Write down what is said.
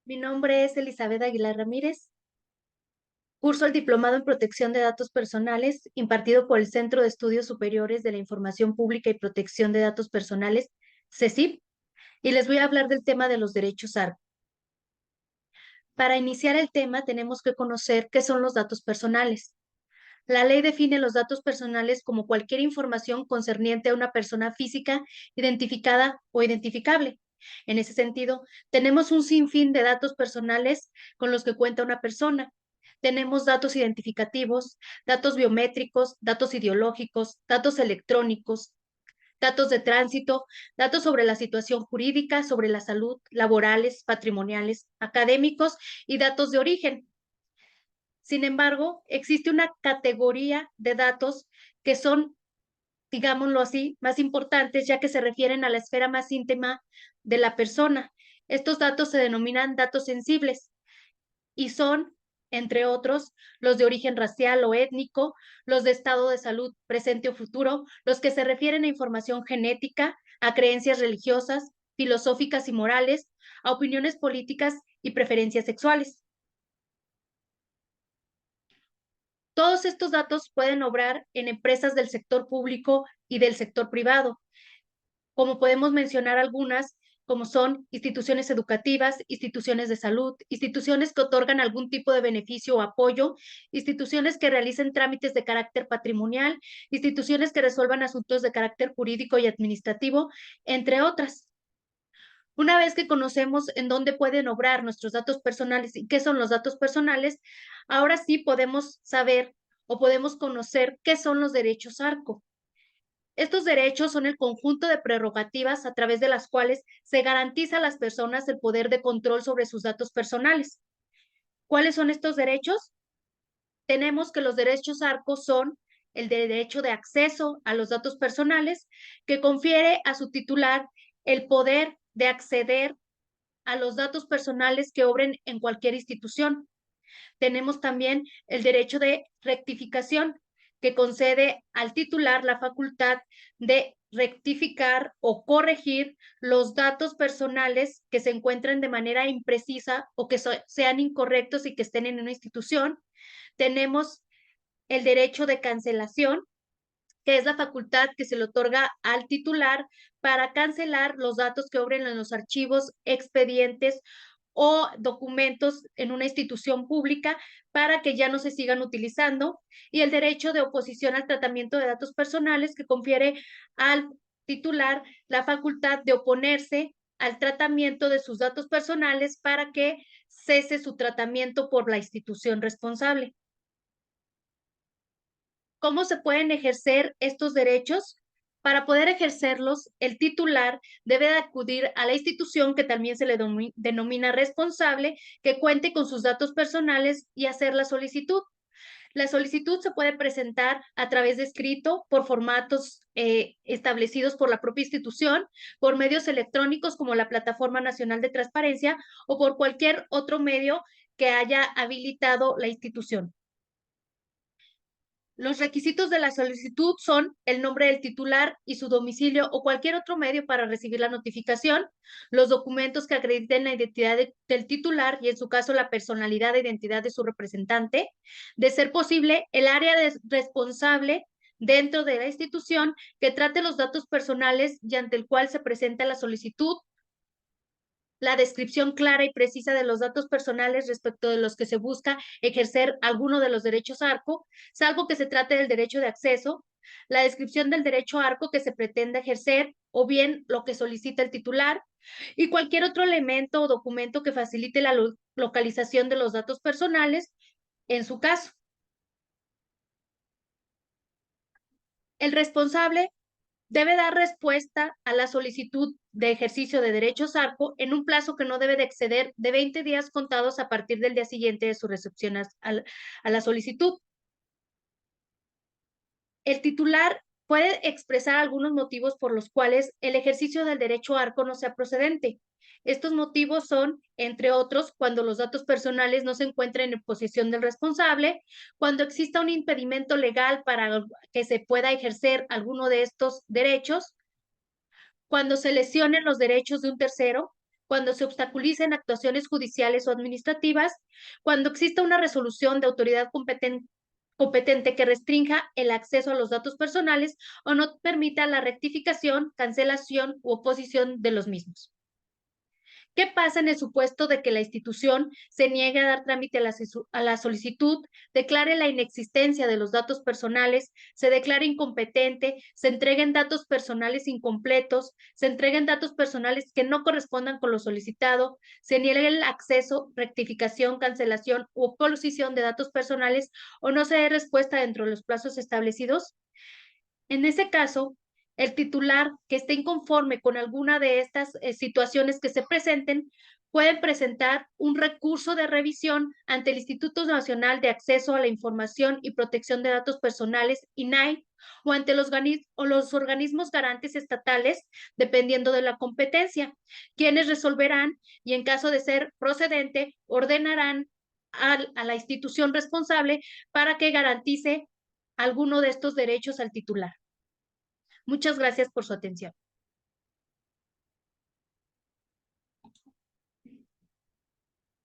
Mi nombre es Elizabeth Aguilar Ramírez. Curso el Diplomado en Protección de Datos Personales impartido por el Centro de Estudios Superiores de la Información Pública y Protección de Datos Personales, CECIP, y les voy a hablar del tema de los derechos ARCO. Para iniciar el tema tenemos que conocer qué son los datos personales. La ley define los datos personales como cualquier información concerniente a una persona física identificada o identificable. En ese sentido, tenemos un sinfín de datos personales con los que cuenta una persona. Tenemos datos identificativos, datos biométricos, datos ideológicos, datos electrónicos, datos de tránsito, datos sobre la situación jurídica, sobre la salud, laborales, patrimoniales, académicos y datos de origen. Sin embargo, existe una categoría de datos que son, digámoslo así, más importantes, ya que se refieren a la esfera más íntima de la persona. Estos datos se denominan datos sensibles y son, entre otros, los de origen racial o étnico, los de estado de salud presente o futuro, los que se refieren a información genética, a creencias religiosas, filosóficas y morales, a opiniones políticas y preferencias sexuales. Todos estos datos pueden obrar en empresas del sector público y del sector privado, como podemos mencionar algunas, como son instituciones educativas, instituciones de salud, instituciones que otorgan algún tipo de beneficio o apoyo, instituciones que realicen trámites de carácter patrimonial, instituciones que resuelvan asuntos de carácter jurídico y administrativo, entre otras. Una vez que conocemos en dónde pueden obrar nuestros datos personales y qué son los datos personales, ahora sí podemos saber o podemos conocer qué son los derechos ARCO. Estos derechos son el conjunto de prerrogativas a través de las cuales se garantiza a las personas el poder de control sobre sus datos personales. ¿Cuáles son estos derechos? Tenemos que los derechos ARCO son el derecho de acceso a los datos personales, que confiere a su titular el poder de acceder a los datos personales que obren en cualquier institución. Tenemos también el derecho de rectificación, que concede al titular la facultad de rectificar o corregir los datos personales que se encuentren de manera imprecisa o que sean incorrectos y que estén en una institución. Tenemos el derecho de cancelación, que es la facultad que se le otorga al titular para cancelar los datos que obren en los archivos, expedientes o documentos en una institución pública para que ya no se sigan utilizando, y el derecho de oposición al tratamiento de datos personales, que confiere al titular la facultad de oponerse al tratamiento de sus datos personales para que cese su tratamiento por la institución responsable. ¿Cómo se pueden ejercer estos derechos? Para poder ejercerlos, el titular debe de acudir a la institución que también se le denomina responsable, que cuente con sus datos personales y hacer la solicitud. La solicitud se puede presentar a través de escrito, por formatos establecidos por la propia institución, por medios electrónicos como la Plataforma Nacional de Transparencia o por cualquier otro medio que haya habilitado la institución. Los requisitos de la solicitud son el nombre del titular y su domicilio o cualquier otro medio para recibir la notificación, los documentos que acrediten la identidad del titular y en su caso la personalidad de identidad de su representante, de ser posible el área responsable dentro de la institución que trate los datos personales y ante el cual se presenta la solicitud, la descripción clara y precisa de los datos personales respecto de los que se busca ejercer alguno de los derechos ARCO, salvo que se trate del derecho de acceso, la descripción del derecho ARCO que se pretende ejercer o bien lo que solicita el titular, y cualquier otro elemento o documento que facilite la localización de los datos personales en su caso. El responsable debe dar respuesta a la solicitud de ejercicio de derechos ARCO en un plazo que no debe de exceder de 20 días contados a partir del día siguiente de su recepción a la solicitud. El titular puede expresar algunos motivos por los cuales el ejercicio del derecho ARCO no sea procedente. Estos motivos son, entre otros, cuando los datos personales no se encuentren en posesión del responsable, cuando exista un impedimento legal para que se pueda ejercer alguno de estos derechos, cuando se lesionen los derechos de un tercero, cuando se obstaculicen actuaciones judiciales o administrativas, cuando exista una resolución de autoridad competente que restrinja el acceso a los datos personales o no permita la rectificación, cancelación u oposición de los mismos. ¿Qué pasa en el supuesto de que la institución se niegue a dar trámite a la solicitud, declare la inexistencia de los datos personales, se declare incompetente, se entreguen datos personales incompletos, se entreguen datos personales que no correspondan con lo solicitado, se niegue el acceso, rectificación, cancelación u oposición de datos personales o no se dé respuesta dentro de los plazos establecidos? En ese caso, el titular que esté inconforme con alguna de estas situaciones que se presenten, puede presentar un recurso de revisión ante el Instituto Nacional de Acceso a la Información y Protección de Datos Personales, INAI, o ante los organismos garantes estatales, dependiendo de la competencia, quienes resolverán y en caso de ser procedente, ordenarán a la institución responsable para que garantice alguno de estos derechos al titular. Muchas gracias por su atención.